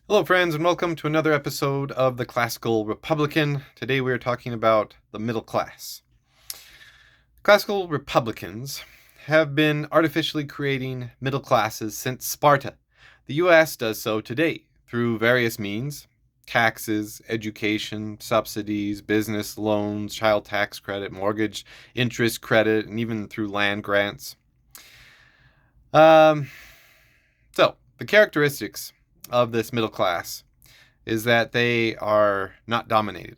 Hello, friends, and welcome to another episode of The Classical Republican. Today we are talking about the middle class. Classical Republicans have been artificially creating middle classes since Sparta. The U.S. does so today through various means: taxes, education, subsidies, business loans, child tax credit, mortgage interest credit, and even through land grants. So, the characteristics of this middle class is that they are not dominated.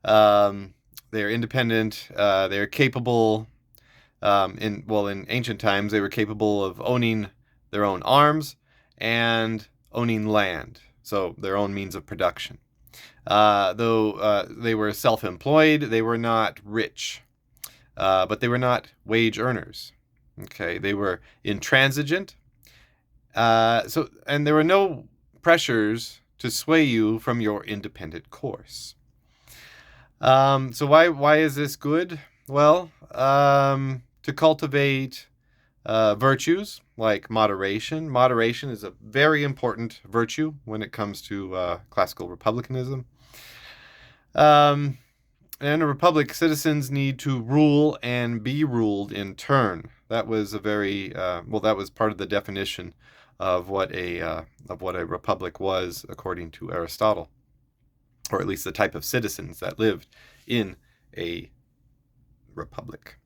They're independent. They're capable. In ancient times, they were capable of owning their own arms and owning land, so their own means of production. Though they were self-employed, they were not rich, but they were not wage earners. Okay, they were intransigent. And there were no pressures to sway you from your independent course. So why is this good? Well, to cultivate virtues like moderation. Moderation is a very important virtue when it comes to classical republicanism. In a republic, citizens need to rule and be ruled in turn. That was a very that was part of the definition of what a republic was, according to Aristotle, or at least the type of citizens that lived in a republic.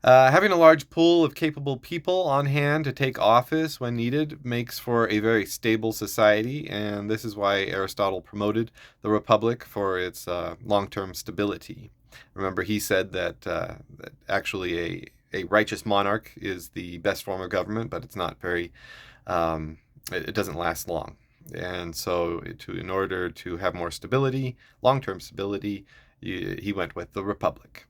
Having a large pool of capable people on hand to take office when needed makes for a very stable society, and this is why Aristotle promoted the republic for its long-term stability. Remember, he said that actually a righteous monarch is the best form of government, but it's not very, it doesn't last long. And so in order to have more stability, long-term stability, he went with the republic.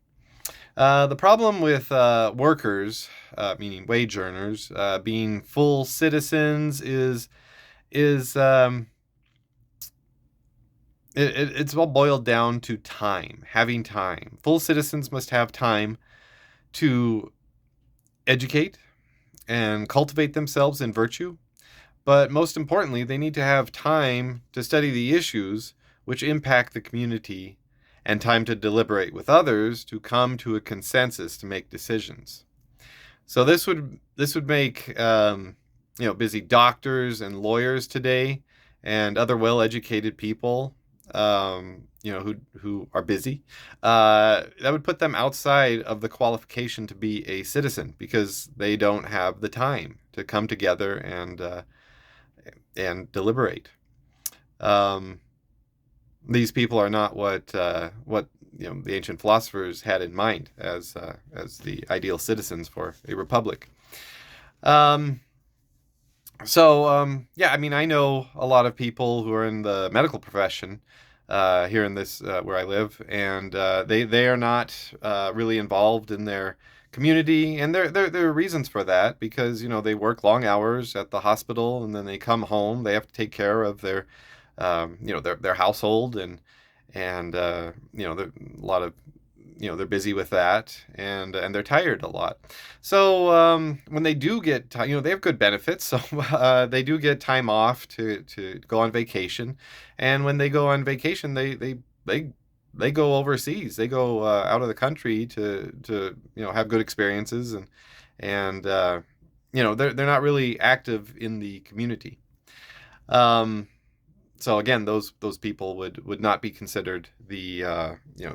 The problem with workers, meaning wage earners, being full citizens is it's all boiled down to time, having time. Full citizens must have time to educate and cultivate themselves in virtue, but most importantly, they need to have time to study the issues which impact the community and time to deliberate with others to come to a consensus to make decisions. So this would make busy doctors and lawyers today and other well-educated people who are busy. That would put them outside of the qualification to be a citizen because they don't have the time to come together and deliberate. These people are not what the ancient philosophers had in mind as the ideal citizens for a republic. I know a lot of people who are in the medical profession here in this where I live, and they are not really involved in their community, and there are reasons for that because they work long hours at the hospital, and then they come home. They have to take care of their their household, and a lot of they're busy with that, and they're tired a lot. So when they do get they have good benefits, so they do get time off to go on vacation, and when they go on vacation, they go overseas. They go out of the country to have good experiences, and they're not really active in the community. So again, those people would not be considered the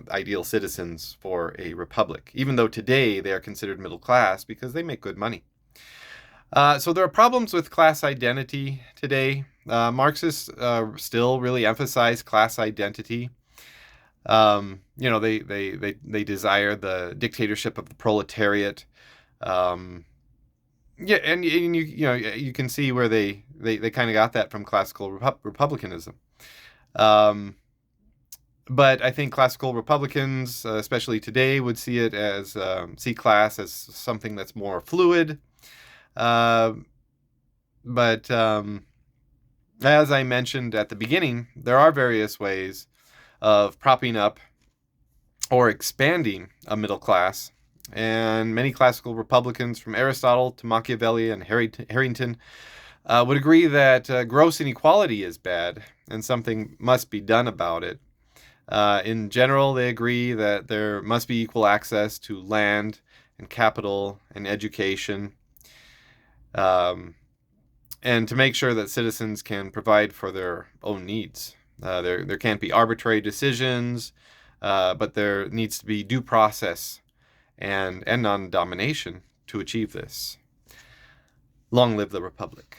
ideal citizens for a republic, even though today they are considered middle class because they make good money. So there are problems with class identity today. Marxists still really emphasize class identity. They desire the dictatorship of the proletariat. And you can see where they kind of got that from classical republicanism. But I think classical Republicans, especially today, would see it as see class as something that's more fluid. But as I mentioned at the beginning, there are various ways of propping up or expanding a middle class. And many classical Republicans, from Aristotle to Machiavelli and Harrington, would agree that gross inequality is bad and something must be done about it. In general, they agree that there must be equal access to land and capital and education, um, and to make sure that citizens can provide for their own needs. There can't be arbitrary decisions, but there needs to be due process and non-domination to achieve this. Long live the Republic.